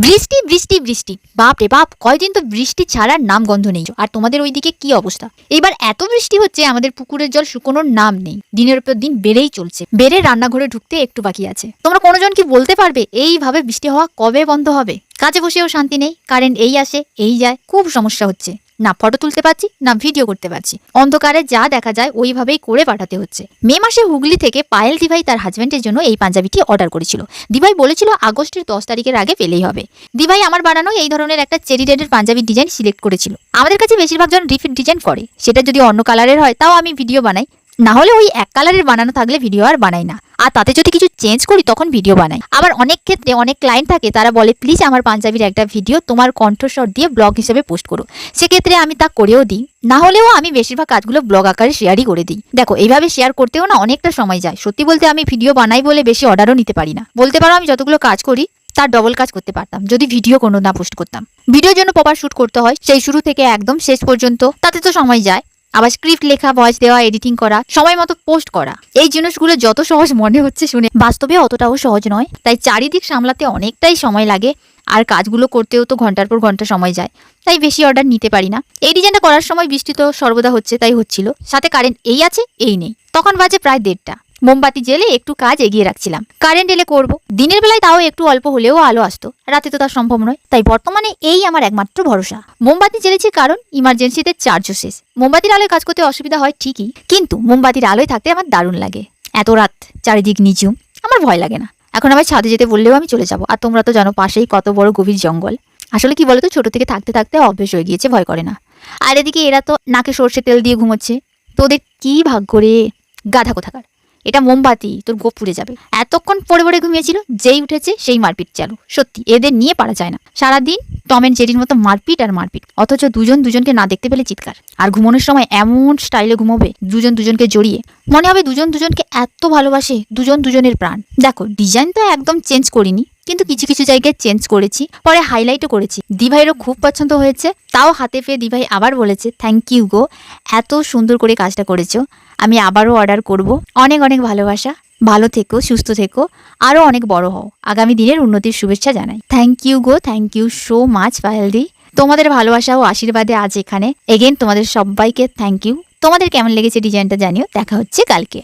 বৃষ্টি বৃষ্টি বৃষ্টি, বাপ রে বাপ, কয়দিন তো বৃষ্টি ছাড়ার নাম গন্ধ নেই। আর তোমাদের ওইদিকে কি অবস্থা? এবার এত বৃষ্টি হচ্ছে আমাদের পুকুরের জল শুকোনোর নাম নেই, দিনের পর দিন বেড়েই চলছে। বেড়ে রান্নাঘরে ঢুকতে একটু বাকি আছে। তোমরা কোনোজন কি বলতে পারবে এইভাবে বৃষ্টি হওয়া কবে বন্ধ হবে? কাজে বসেও শান্তি নেই, কারেন্ট এই আসে এই যায়, খুব সমস্যা হচ্ছে। না ফটো তুলতে পারছি না ভিডিও করতে পারছি, অন্ধকারে যা দেখা যায় ওইভাবেই করে পাঠাতে হচ্ছে। মে মাসে হুগলি থেকে পায়েল দিভাই তার হাজবেন্ডের জন্য এই পাঞ্জাবিটি অর্ডার করেছিল। দিভাই বলেছিল আগস্টের 10 তারিখের আগে পেলেই হবে। দিভাই আমার বানানো এই ধরনের একটা চেরি রেডের পাঞ্জাবির ডিজাইন সিলেক্ট করেছিল। আমাদের কাছে বেশিরভাগ জন রিপিট ডিজাইন করে, সেটা যদি অন্য কালারের হয় তাও আমি ভিডিও বানাই, না হলে ওই এক কালারের বানানো থাকলে ভিডিও আর বানাই না। আর তাতে যদি কিছু চেঞ্জ করি তখন ভিডিও বানাই। আবার অনেক ক্ষেত্রে অনেক ক্লায়েন্ট থাকে, তারা বলে প্লিজ আমার পাঞ্জাবির একটা ভিডিও তোমার কণ্ঠস্বর দিয়ে ব্লগ হিসেবে পোস্ট করো। সেক্ষেত্রে আমি তা করেও দিই, না হলেও আমি বেশিরভাগ কাজগুলো ব্লগ আকারে শেয়ারই করে দিই। দেখো এইভাবে শেয়ার করতেও না অনেকটা সময় যায়। সত্যি বলতে আমি ভিডিও বানাই বলে বেশি অর্ডারও নিতে পারি না। বলতে পারো আমি যতগুলো কাজ করি তার ডবল কাজ করতে পারতাম যদি ভিডিও কোনো না পোস্ট করতাম। ভিডিওর জন্য প্রপার শুট করতে হয়, সেই শুরু থেকে একদম শেষ পর্যন্ত, তাতে তো সময় যায়। আবার স্ক্রিপ্ট লেখা, ভয়েস দেওয়া, এডিটিং করা, সময় মতো পোস্ট করা, এই জিনিসগুলো যত সহজ মনে হচ্ছে শুনে বাস্তবে অতটাও সহজ নয়। তাই চারিদিক সামলাতে অনেকটাই সময় লাগে, আর কাজগুলো করতেও তো ঘন্টার পর ঘন্টা সময় যায়। তাই বেশি অর্ডার নিতে পারি না। এই ডিজাইনটা করার সময় বৃষ্টি তো সর্বদা হচ্ছে, তাই হচ্ছিল, সাথে কারেন্ট এই আছে এই নেই। তখন বাজে প্রায় 1:30। মোমবাতি জেলে একটু কাজ এগিয়ে রাখছিলাম, কারেন্ট এলে করব। দিনের বেলায় তাও একটু অল্প হলেও আলো আসতো, রাতে তো তা সম্ভব নয়। তাই বর্তমানে এই আমার একমাত্র ভরসা। মোমবাতি জ্বেলেছি কারণ ইমার্জেন্সিতে চার্জও শেষ। মোমবাতির আলোয় কাজ করতে অসুবিধা হয় ঠিকই, কিন্তু মোমবাতির আলোয় থাকতে আমার দারুণ লাগে। এত রাত, চারিদিক নিঝুম, আমার ভয় লাগে না। এখন আমার ছাদে যেতে বললেও আমি চলে যাব। আর তোমরা তো জানো পাশেই কত বড় গভীর জঙ্গল। আসলে কি বলতো, ছোট থেকে থাকতে থাকতে অভ্যেস হয়ে গিয়েছে, ভয় করে না। আর এদিকে এরা তো নাকে সর্ষে তেল দিয়ে ঘুমোচ্ছে। তো ওদের কি ভাগ্য রে, গাধা কোথাকার। এটা মোমবাতি, তোর গোপ পুড়ে যাবে। এতক্ষণ পড়ে পড়ে ঘুমিয়েছিল, যেই উঠেছে সেই মারপিট চালু। সত্যি এদের নিয়ে পারা যায় না। সারাদিন টম এন্ড জেরির মতো মারপিট আর মারপিট, অথচ দুজন দুজনকে না দেখতে পেলে চিৎকার। আর ঘুমানোর সময় এমন স্টাইলে ঘুমোবে, দুজন দুজনকে জড়িয়ে, মনে হবে দুজন দুজনকে এত ভালোবাসে, দুজন দুজনের প্রাণ। দেখো ডিজাইন তো একদম চেঞ্জ করিনি, কিন্তু কিছু কিছু জায়গায় চেঞ্জ করেছি, পরে হাইলাইটও করেছি। দিভাইয়েরও খুব পছন্দ হয়েছে। তাও হাতে পেয়ে দিভাই আবার বলেছে থ্যাংক ইউ গো, এত সুন্দর করে কাজটা করেছো। আমি আবারও অর্ডার করব। অনেক অনেক ভালোবাসা, ভালো থেকো, সুস্থ থেকো, আরও অনেক বড় হও। আগামী দিনের উন্নতির শুভেচ্ছা জানাই। থ্যাংক ইউ গো, থ্যাংক ইউ সো মাচ পায়েলদি। তোমাদের ভালোবাসা ও আশীর্বাদে আজ এখানে। এগেন তোমাদের সবাইকে থ্যাংক ইউ। তোমাদের কেমন লেগেছে ডিজাইনটা জানিও। দেখা হচ্ছে কালকে।